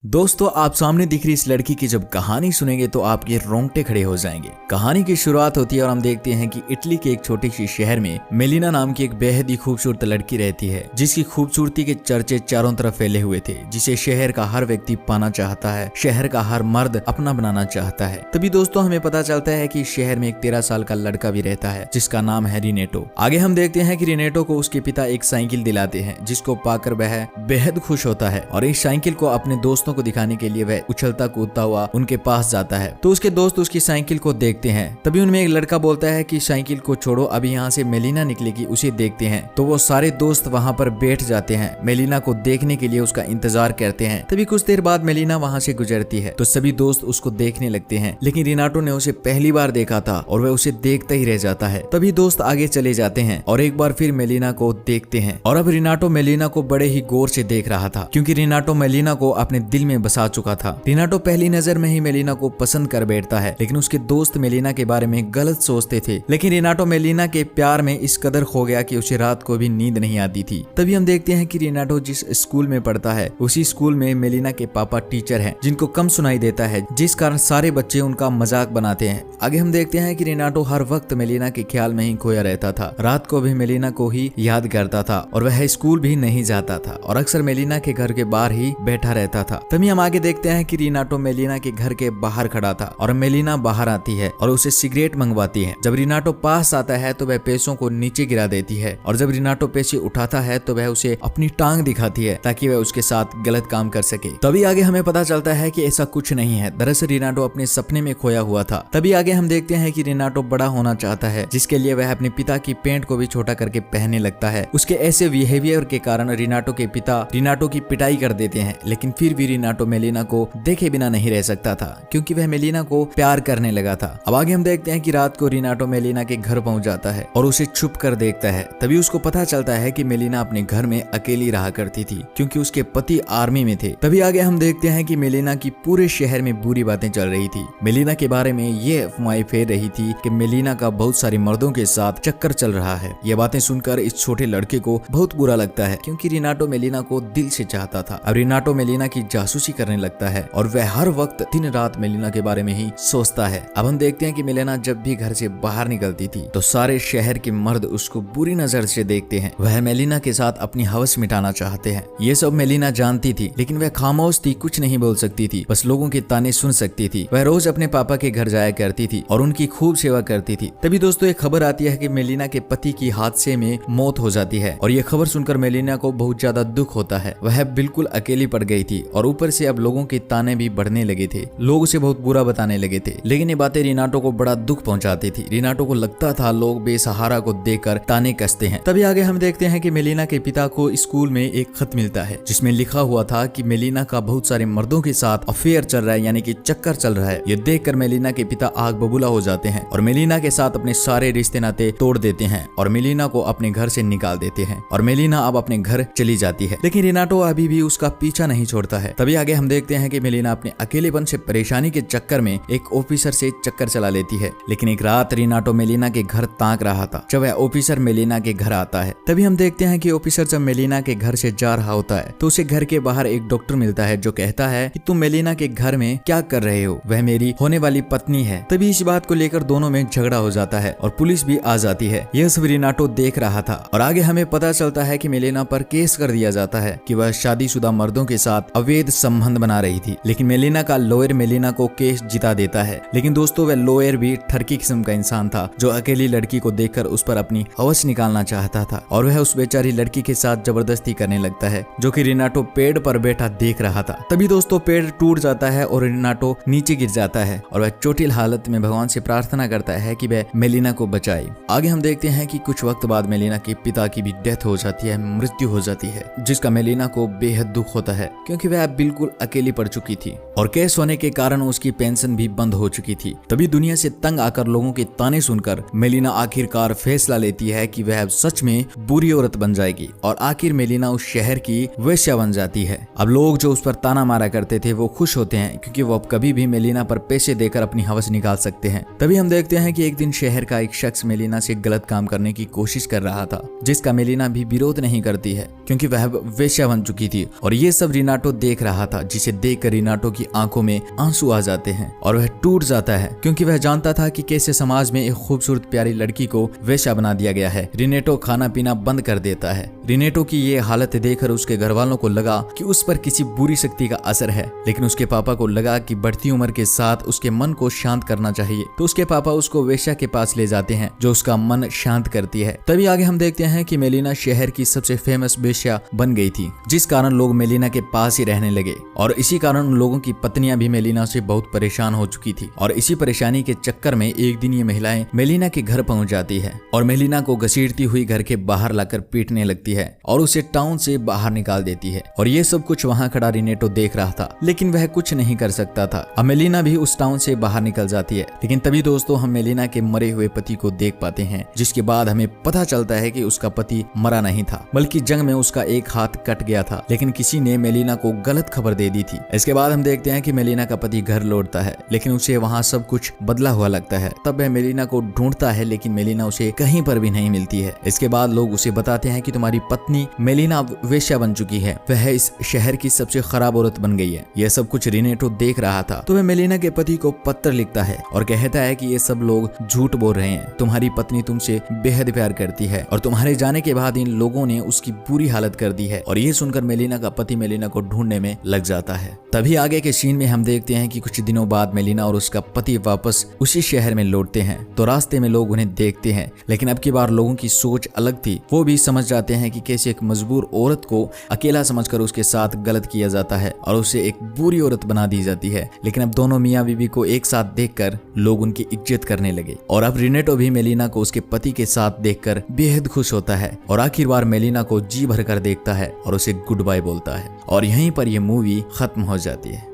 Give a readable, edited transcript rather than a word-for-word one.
दोस्तों, आप सामने दिख रही इस लड़की की जब कहानी सुनेंगे तो आपके रोंगटे खड़े हो जाएंगे। कहानी की शुरुआत होती है और हम देखते हैं कि इटली के एक छोटे सी शहर में मेलिना नाम की एक बेहद ही खूबसूरत लड़की रहती है, जिसकी खूबसूरती के चर्चे चारों तरफ फैले हुए थे, जिसे शहर का हर व्यक्ति पाना चाहता है, शहर का हर मर्द अपना बनाना चाहता है। तभी दोस्तों हमें पता चलता है कि शहर में एक 13 साल का लड़का भी रहता है, जिसका नाम है रिनेटो। आगे हम देखते हैं कि रिनेटो को उसके पिता एक साइकिल दिलाते हैं, जिसको पाकर वह बेहद खुश होता है और इस साइकिल को अपने दोस्तों को दिखाने के लिए वह उछलता कूदता हुआ उनके पास जाता है। तो उसके दोस्त उसकी साइकिल को देखते हैं। तभी उनमें एक लड़का बोलता है कि साइकिल को छोड़ो, अभी यहाँ से मेलिना निकलेगी, उसे देखते हैं। तो वो सारे दोस्त वहाँ पर बैठ जाते हैं, मेलिना को देखने के लिए उसका इंतजार करते हैं। तभी कुछ देर बाद मेलिना वहाँ से गुजरती है तो सभी दोस्त उसको देखने लगते हैं, लेकिन रिनाटो ने उसे पहली बार देखा था और वह उसे देखता ही रह जाता है। तभी दोस्त आगे चले जाते हैं और एक बार फिर मेलिना को देखते हैं। और अब रिनाटो मेलिना को बड़े ही गौर से देख रहा था, क्योंकि रिनाटो मेलिना को अपने दिल में बसा चुका था। रिनाटो पहली नजर में ही मेलिना को पसंद कर बैठता है, लेकिन उसके दोस्त मेलिना के बारे में गलत सोचते थे। लेकिन रिनाटो मेलिना के प्यार में इस कदर खो गया कि उसे रात को भी नींद नहीं आती थी। तभी हम देखते हैं कि रिनाटो जिस स्कूल में पढ़ता है, उसी स्कूल में मेलिना के पापा टीचर हैं, जिनको कम सुनाई देता है, जिस कारण सारे बच्चे उनका मजाक बनाते हैं। आगे हम देखते हैं कि रिनाटो हर वक्त मेलिना के ख्याल में ही खोया रहता था, रात को भी मेलिना को ही याद करता था और वह स्कूल भी नहीं जाता था और अक्सर मेलिना के घर के बाहर ही बैठा रहता था। तभी हम आगे देखते हैं कि रिनाटो मेलिना के घर के बाहर खड़ा था और मेलिना बाहर आती है और उसे सिगरेट मंगवाती है। जब रिनाटो पास आता है तो वह पैसों को नीचे गिरा देती है और जब रिनाटो पैसे उठाता है तो वह उसे अपनी टांग दिखाती है ताकि वह उसके साथ गलत काम कर सके। तभी आगे हमें पता चलता है कि ऐसा कुछ नहीं है, दरअसल रिनाटो अपने सपने में खोया हुआ था। तभी आगे हम देखते हैं कि रिनाटो बड़ा होना चाहता है, जिसके लिए वह अपने पिता की पैंट को भी छोटा करके पहनने लगता है। उसके ऐसे बिहेवियर के कारण रिनाटो के पिता रिनाटो की पिटाई कर देते हैं, लेकिन फिर भी रिनाटो मेलिना को देखे बिना नहीं रह सकता था, क्योंकि वह मेलिना को प्यार करने लगा था। अब आगे हम देखते हैं कि रात को रिनाटो मेलिना के घर पहुंच जाता है और उसे छुप कर देखता है। तभी उसको पता चलता है कि मेलिना अपने घर में अकेली रहा करती थी, क्योंकि उसके पति आर्मी में थे। तभी आगे हम देखते हैं कि मेलिना की पूरे शहर में बुरी बातें चल रही थी। मेलिना के बारे में ये अफवाहें फैल रही थी कि मेलिना का बहुत सारे मर्दों के साथ चक्कर चल रहा है। ये बातें सुनकर इस छोटे लड़के को बहुत बुरा लगता है, क्योंकि रिनाटो मेलिना को दिल से चाहता था। अब रिनाटो मेलिना की जासूसी करने लगता है और वह हर वक्त दिन रात मेलिना के बारे में ही सोचता है। अब हम देखते हैं कि मेलिना जब भी घर से बाहर निकलती थी तो सारे शहर के मर्द उसको बुरी नजर से देखते हैं। वह मेलिना के साथ अपनी हवस मिटाना चाहते हैं। ये सब मेलिना जानती थी, लेकिन वह खामोश थी, कुछ नहीं बोल सकती थी, बस लोगों के ताने सुन सकती थी। वह रोज अपने पापा के घर जाया करती थी और उनकी खूब सेवा करती थी। तभी दोस्तों एक खबर आती है कि मेलिना के पति की हादसे में मौत हो जाती है और ये खबर सुनकर मेलिना को बहुत ज्यादा दुख होता है। वह बिल्कुल अकेली पड़ गई थी और ऊपर से अब लोगों के ताने भी बढ़ने लगे थे, लोग उसे बहुत बुरा बताने लगे थे। लेकिन ये बातें रिनाटो को बड़ा दुख पहुंचाती थी। रिनाटो को लगता था लोग बेसहारा को देखकर ताने कसते हैं। तभी आगे हम देखते हैं कि मेलिना के पिता को स्कूल में एक खत मिलता है, जिसमें लिखा हुआ था कि मेलिना का बहुत सारे मर्दों के साथ अफेयर चल रहा है, यानी कि चक्कर चल रहा है। ये देखकर मेलिना के पिता आग बबूला हो जाते हैं और मेलिना के साथ अपने सारे रिश्ते नाते तोड़ देते हैं और मेलिना को अपने घर से निकाल देते हैं और मेलिना अब अपने घर चली जाती है। लेकिन रिनाटो अभी भी उसका पीछा नहीं छोड़ता है। तभी आगे हम देखते हैं कि मेलिना अपने अकेलेपन से परेशानी के चक्कर में एक ऑफिसर से चक्कर चला लेती है। लेकिन एक रात रिनाटो मेलिना के घर ताक रहा था जब वह ऑफिसर मेलिना के घर आता है। तभी हम देखते हैं कि ऑफिसर जब मेलिना के घर से जा रहा होता है तो उसे घर के बाहर एक डॉक्टर मिलता है, जो कहता है कि तुम मेलिना के घर में क्या कर रहे हो, वह मेरी होने वाली पत्नी है। तभी इस बात को लेकर दोनों में झगड़ा हो जाता है और पुलिस भी आ जाती है। यह सब रिनाटो देख रहा था और आगे हमें पता चलता है कि मेलिना पर केस कर दिया जाता है कि वह शादीशुदा मर्दों के साथ अवैध संबंध बना रही थी। लेकिन मेलिना का लॉयर मेलिना को केस जिता देता है। लेकिन दोस्तों वह लॉयर भी ठरकी किस्म का इंसान था, जो अकेली लड़की को देखकर उस पर अपनी हवस निकालना चाहता था और वह उस बेचारी लड़की के साथ जबरदस्ती करने लगता है, जो कि रिनाटो पेड़ पर बैठा देख रहा था। तभी दोस्तों पेड़ टूट जाता है और रिनाटो नीचे गिर जाता है और वह चोटिल हालत में भगवान से प्रार्थना करता है कि वह मेलिना को बचाए। आगे हम देखते हैं कि कुछ वक्त बाद मेलिना के पिता की भी डेथ हो जाती है, मृत्यु हो जाती है, जिसका मेलिना को बेहद दुख होता है, क्योंकि वह बिल्कुल अकेली पड़ चुकी थी और केस होने के कारण उसकी पेंशन भी बंद हो चुकी थी। तभी दुनिया से तंग आकर लोगों के ताने सुनकर मेलिना आखिरकार फैसला लेती है कि वह अब सच में बुरी औरत बन जाएगी और आखिर मेलिना उस शहर की वेश्या बन जाती है। अब लोग जो उस पर ताना मारा करते थे वो खुश होते हैं, क्योंकि वो अब कभी भी मेलिना पर पैसे देकर अपनी हवस निकाल सकते हैं। तभी हम देखते हैं कि एक दिन शहर का एक शख्स मेलिना से गलत काम करने की कोशिश कर रहा था, जिसका मेलिना भी विरोध नहीं करती है, क्योंकि वह वेश्या बन चुकी थी और ये सब रिनाटो देख रहा रहा था, जिसे देखकर रिनाटो की आंखों में आंसू आ जाते हैं और वह टूट जाता है, क्योंकि वह जानता था कि कैसे समाज में एक खूबसूरत प्यारी लड़की को वेश्या बना दिया गया है। रिनेटो खाना पीना बंद कर देता है। रिनेटो की ये हालत देखकर उसके घर वालों को लगा कि उस पर किसी बुरी शक्ति का असर है, लेकिन उसके पापा को लगा कि बढ़ती उम्र के साथ उसके मन को शांत करना चाहिए, तो उसके पापा उसको वेश्या के पास ले जाते हैं जो उसका मन शांत करती है। तभी आगे हम देखते हैं कि मेलिना शहर की सबसे फेमस वेश्या बन गई थी, जिस कारण लोग मेलिना के पास ही रहने लगे और इसी कारण उन लोगों की पत्नियां भी मेलिना से बहुत परेशान हो चुकी थी। और इसी परेशानी के चक्कर में एक दिन ये महिलाएं मेलिना के घर पहुंच जाती है और मेलिना को घसीटती हुई घर के बाहर लाकर पीटने लगती है और उसे टाउन से बाहर निकाल देती है। और ये सब कुछ वहां खड़ा रिनेटो देख रहा था, लेकिन वह कुछ नहीं कर सकता था। अब मेलिना भी उस टाउन से बाहर निकल जाती है, लेकिन तभी दोस्तों हम मेलिना के मरे हुए पति को देख पाते हैं, जिसके बाद हमें पता चलता है कि उसका पति मरा नहीं था, बल्कि जंग में उसका एक हाथ कट गया था, लेकिन किसी ने मेलिना को गलत खबर दे दी थी। इसके बाद हम देखते हैं कि मेलिना का पति घर लौटता है, लेकिन उसे वहाँ सब कुछ बदला हुआ लगता है। तब वह मेलिना को ढूंढता है, लेकिन मेलिना उसे कहीं पर भी नहीं मिलती है। इसके बाद लोग उसे बताते हैं कि तुम्हारी पत्नी मेलिना वेश्या बन चुकी है, वह इस शहर की सबसे खराब औरत बन गई है। यह सब कुछ रिनेटो देख रहा था, तो वह मेलिना के पति को पत्र लिखता है और कहता है कि ये सब लोग झूठ बोल रहे हैं, तुम्हारी पत्नी तुमसे बेहद प्यार करती है और तुम्हारे जाने के बाद इन लोगों ने उसकी बुरी हालत कर दी है। और ये सुनकर मेलिना का पति मेलिना को ढूंढने में लग जाता है। तभी आगे के सीन में हम देखते हैं कि कुछ दिनों बाद मेलिना और उसका पति वापस उसी शहर में लौटते हैं, तो रास्ते में लोग उन्हें देखते हैं, लेकिन अब की बार लोगों की सोच अलग थी। वो भी समझ जाते हैं कि कैसे एक मजबूर औरत को अकेला समझकर उसके साथ गलत किया जाता है और उसे एक बुरी औरत बना दी जाती है। लेकिन अब दोनों मियाँ बीवी को एक साथ देखकर लोग उनकी इज्जत करने लगे और अब रिनेटो भी मेलिना को उसके पति के साथ देखकर बेहद खुश होता है और आखिर बार मेलिना को जी भर कर देखता है और उसे गुड बाय बोलता है। और यहीं पर यह मूवी खत्म हो जाती है।